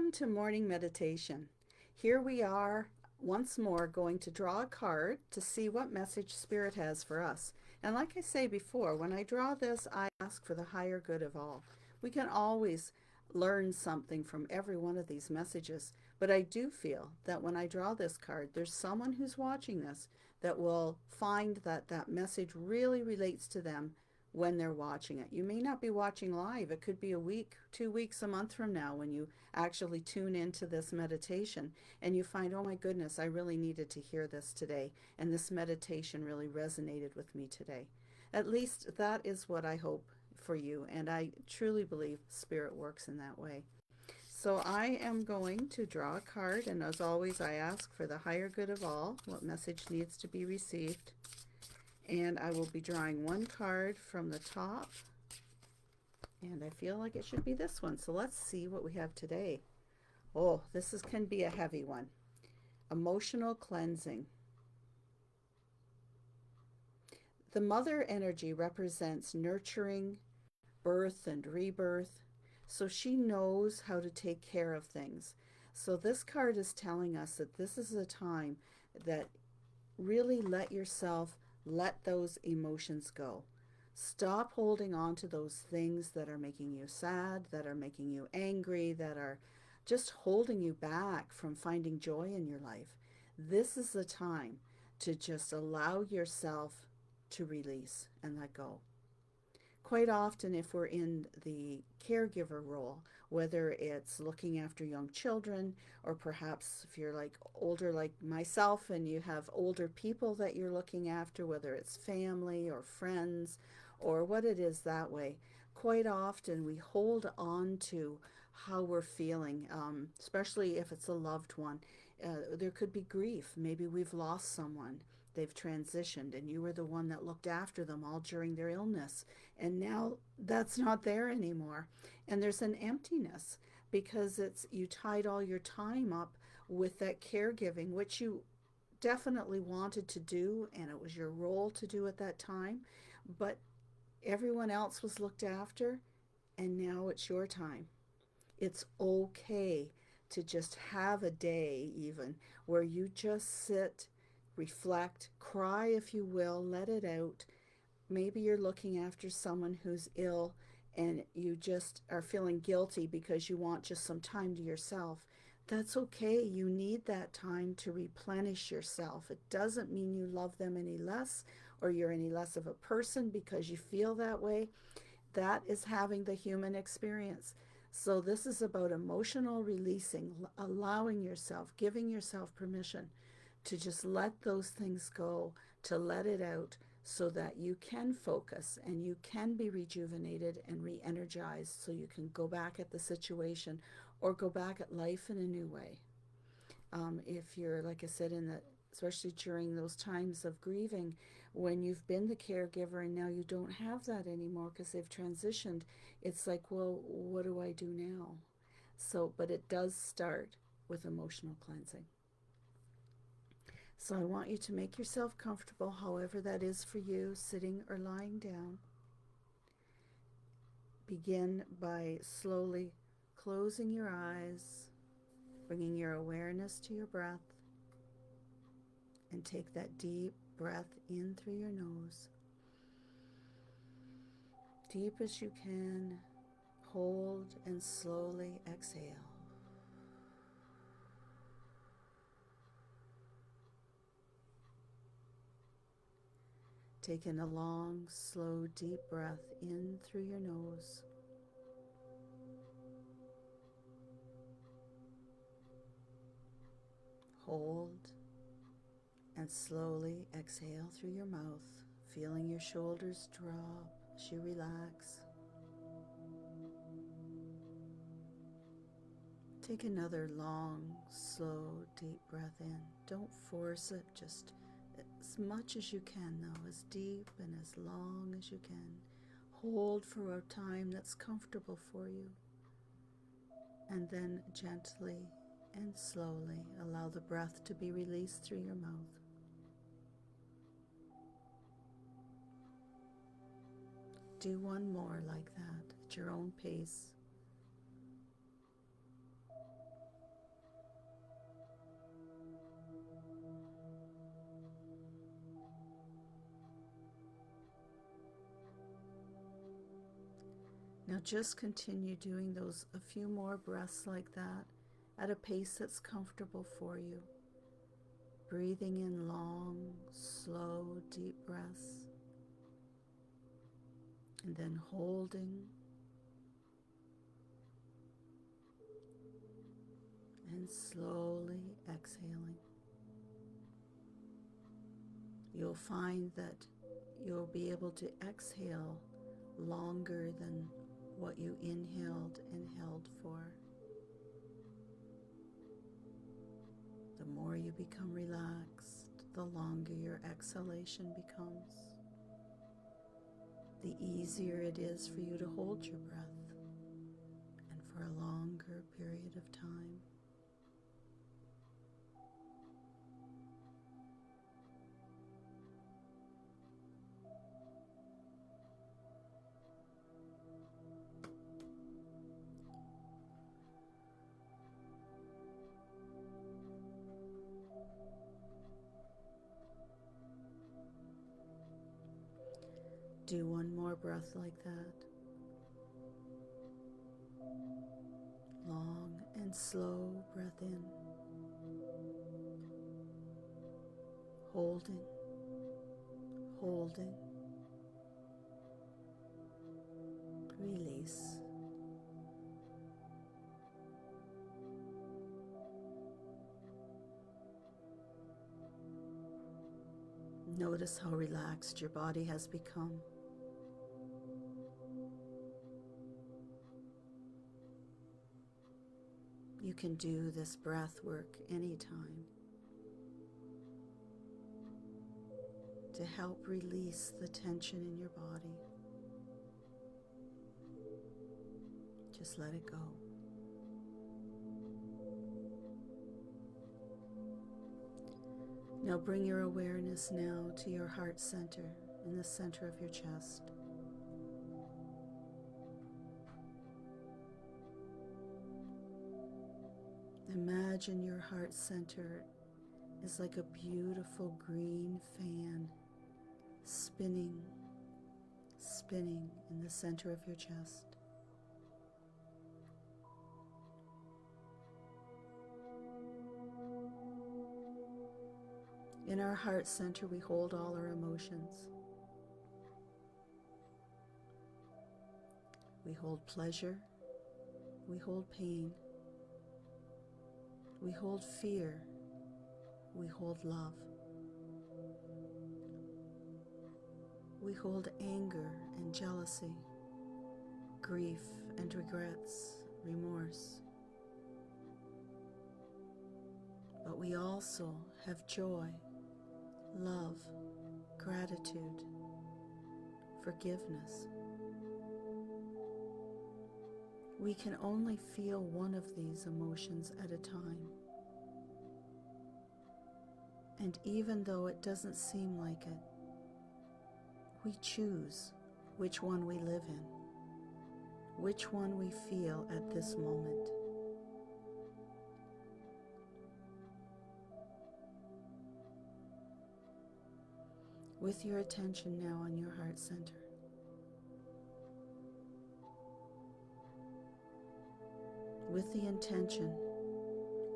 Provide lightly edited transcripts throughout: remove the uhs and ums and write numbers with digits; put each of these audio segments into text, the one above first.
Welcome to morning meditation. Here we are once more going to draw a card to see what message Spirit has for us. And like I say before, when I draw this, I ask for the higher good of all. We can always learn something from every one of these messages, but I do feel that when I draw this card, there's someone who's watching this that will find that that message really relates to them when they're watching it. You may not be watching live. It could be a week, 2 weeks, a month from now when you actually tune into this meditation and you find, oh my goodness, I really needed to hear this today. And this meditation really resonated with me today. At least that is what I hope for you. And I truly believe Spirit works in that way. So I am going to draw a card. And as always, I ask for the higher good of all, what message needs to be received. And I will be drawing one card from the top. And I feel like it should be this one. So let's see what we have today. Oh, can be a heavy one. Emotional cleansing. The mother energy represents nurturing, birth and rebirth. So she knows how to take care of things. So this card is telling us that this is a time that really let those emotions go. Stop holding on to those things that are making you sad, that are making you angry, that are just holding you back from finding joy in your life. This is the time to just allow yourself to release and let go. Quite often, if we're in the caregiver role, whether it's looking after young children, or perhaps if you're like older like myself and you have older people that you're looking after, whether it's family or friends or what it is that way, quite often we hold on to how we're feeling, especially if it's a loved one. There could be grief. Maybe we've lost someone. They've transitioned and you were the one that looked after them all during their illness. And now that's not there anymore. And there's an emptiness because you tied all your time up with that caregiving, which you definitely wanted to do and it was your role to do at that time. But everyone else was looked after and now it's your time. It's okay to just have a day even where you just sit, reflect, cry if you will, let it out. Maybe you're looking after someone who's ill and you just are feeling guilty because you want just some time to yourself. That's okay. You need that time to replenish yourself. It doesn't mean you love them any less or you're any less of a person because you feel that way. That is having the human experience. So this is about emotional releasing, allowing yourself, giving yourself permission to just let those things go, to let it out so that you can focus and you can be rejuvenated and re-energized so you can go back at the situation or go back at life in a new way. If you're, like I said, especially during those times of grieving, when you've been the caregiver and now you don't have that anymore because they've transitioned, it's like, well, what do I do now? So, but it does start with emotional cleansing. So I want you to make yourself comfortable, however that is for you, sitting or lying down. Begin by slowly closing your eyes, bringing your awareness to your breath, and take that deep breath in through your nose. Deep as you can, hold and slowly exhale. Take in a long, slow, deep breath in through your nose. Hold and slowly exhale through your mouth, feeling your shoulders drop as you relax. Take another long, slow, deep breath in. Don't force it, just as much as you can though, as deep and as long as you can. Hold for a time that's comfortable for you. And then gently and slowly allow the breath to be released through your mouth. Do one more like that at your own pace. Now just continue doing those a few more breaths like that at a pace that's comfortable for you. Breathing in long, slow, deep breaths. And then holding and slowly exhaling. You'll find that you'll be able to exhale longer than what you inhaled and held for. The more you become relaxed, the longer your exhalation becomes. The easier it is for you to hold your breath and for a longer period of time. Do one more breath like that. Long and slow breath in. Holding, holding. Release. Notice how relaxed your body has become. You can do this breath work anytime to help release the tension in your body. Just let it go. Now bring your awareness now to your heart center in the center of your chest. Imagine your heart center is like a beautiful green fan spinning, spinning in the center of your chest. In our heart center, we hold all our emotions. We hold pleasure, we hold pain, we hold fear, we hold love. We hold anger and jealousy, grief and regrets, remorse. But we also have joy, love, gratitude, forgiveness. We can only feel one of these emotions at a time. And even though it doesn't seem like it, we choose which one we live in, which one we feel at this moment. With your attention now on your heart center, with the intention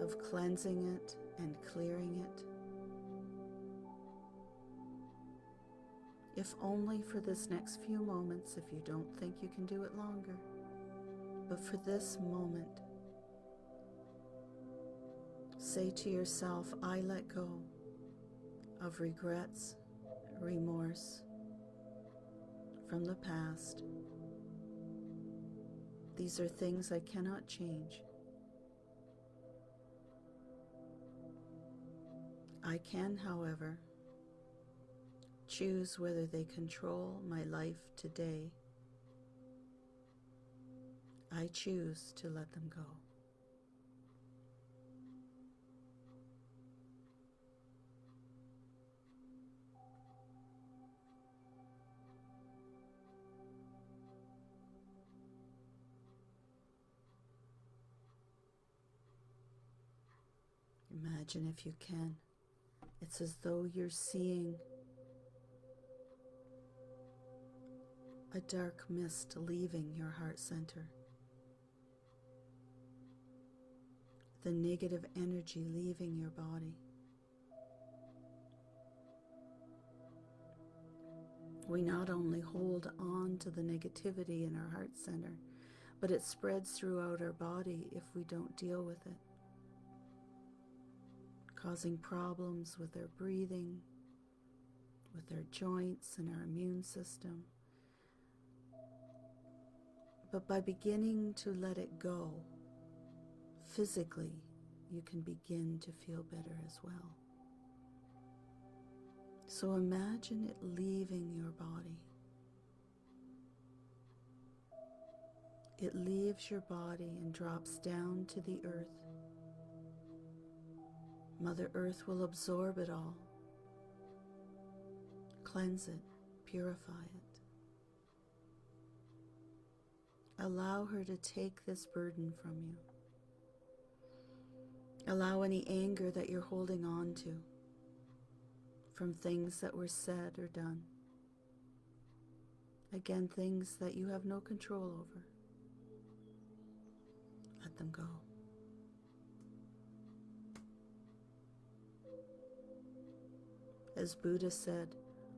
of cleansing it and clearing it, if only for this next few moments, if you don't think you can do it longer, but for this moment, say to yourself, I let go of regrets, remorse from the past. These are things I cannot change. I can, however, choose whether they control my life today. I choose to let them go. Imagine, if you can, it's as though you're seeing a dark mist leaving your heart center, the negative energy leaving your body. We not only hold on to the negativity in our heart center, but it spreads throughout our body if we don't deal with it, causing problems with our breathing, with our joints and our immune system. But by beginning to let it go, physically, you can begin to feel better as well. So imagine it leaving your body. It leaves your body and drops down to the earth. Mother Earth will absorb it all, cleanse it, purify it. Allow her to take this burden from you. Allow any anger that you're holding on to from things that were said or done. Again, things that you have no control over. Let them go. As Buddha said,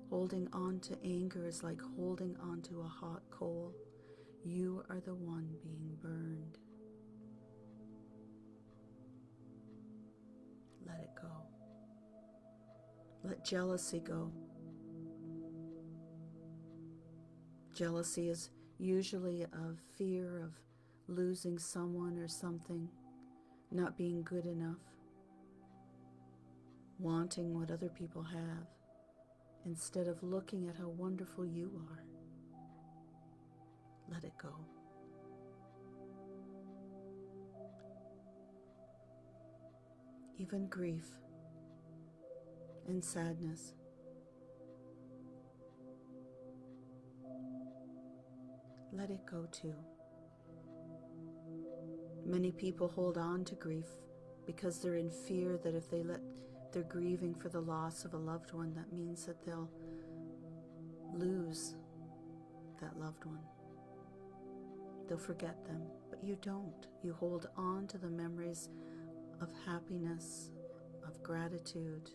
holding on to anger is like holding on to a hot coal. You are the one being burned. Let it go. Let jealousy go. Jealousy is usually a fear of losing someone or something, not being good enough, wanting what other people have, instead of looking at how wonderful you are. Let it go. Even grief and sadness. Let it go too. Many people hold on to grief because they're in fear that if they're grieving for the loss of a loved one, that means that they'll lose that loved one. They'll forget them, but you don't. You hold on to the memories of happiness, of gratitude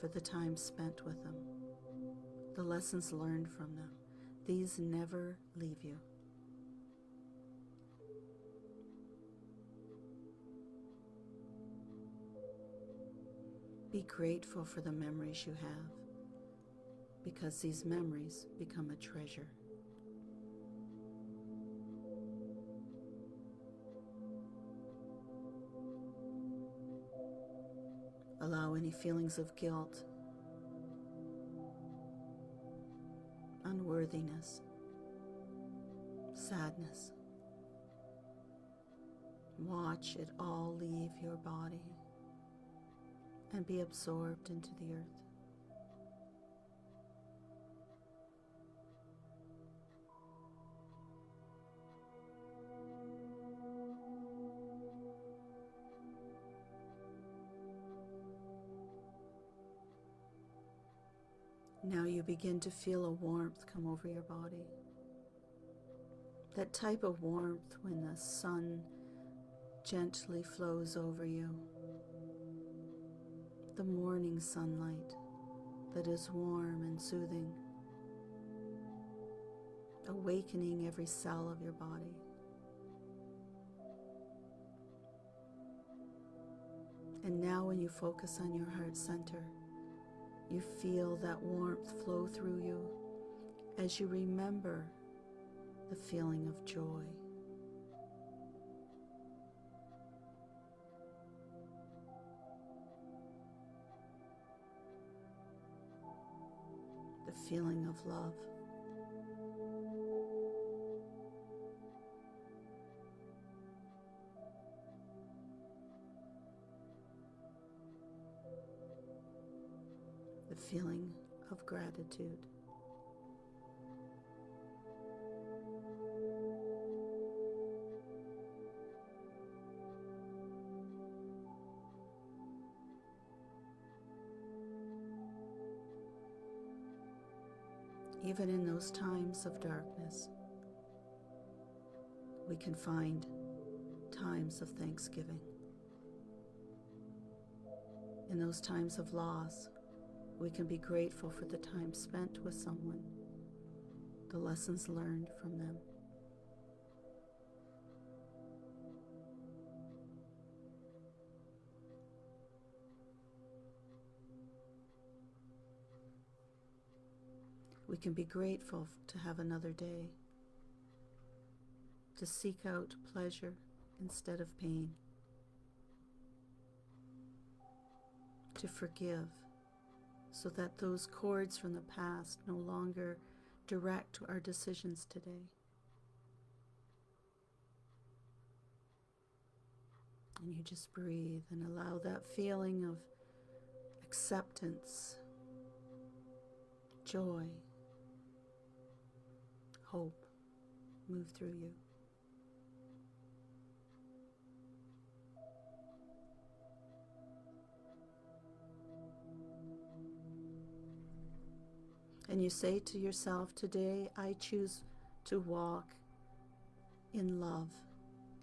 for the time spent with them, the lessons learned from them. These never leave you. Be grateful for the memories you have, because these memories become a treasure. Allow any feelings of guilt, unworthiness, sadness. Watch it all leave your body and be absorbed into the earth. Now you begin to feel a warmth come over your body. That type of warmth when the sun gently flows over you. The morning sunlight that is warm and soothing, awakening every cell of your body. And now when you focus on your heart center, you feel that warmth flow through you as you remember the feeling of joy. The feeling of love. The feeling of gratitude. Even in those times of darkness, we can find times of thanksgiving. In those times of loss, we can be grateful for the time spent with someone, the lessons learned from them. We can be grateful to have another day, to seek out pleasure instead of pain, to forgive so that those cords from the past no longer direct our decisions today. And you just breathe and allow that feeling of acceptance, joy, hope move through you. And you say to yourself, today I choose to walk in love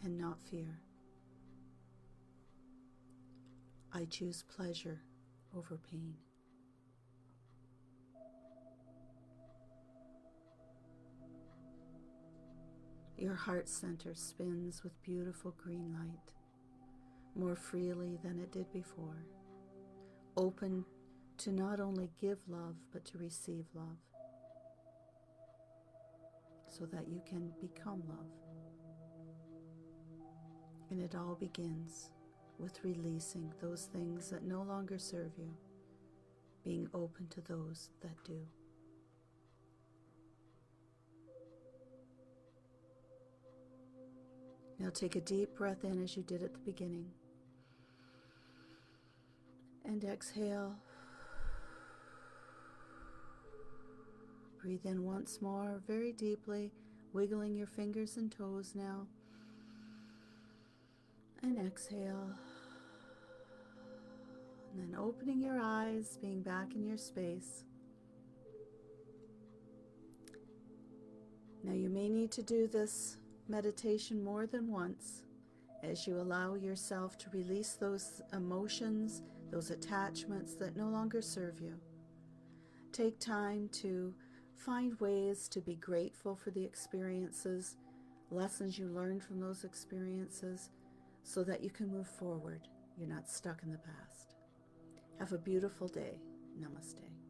and not fear. I choose pleasure over pain. Your heart center spins with beautiful green light, more freely than it did before, open to not only give love, but to receive love, so that you can become love. And it all begins with releasing those things that no longer serve you, being open to those that do. Now take a deep breath in as you did at the beginning. And exhale. Breathe in once more, very deeply, wiggling your fingers and toes now. And exhale. And then opening your eyes, being back in your space. Now you may need to do this meditation more than once as you allow yourself to release those emotions, those attachments that no longer serve you. Take time to find ways to be grateful for the experiences, lessons you learned from those experiences, so that you can move forward. You're not stuck in the past. Have a beautiful day. Namaste.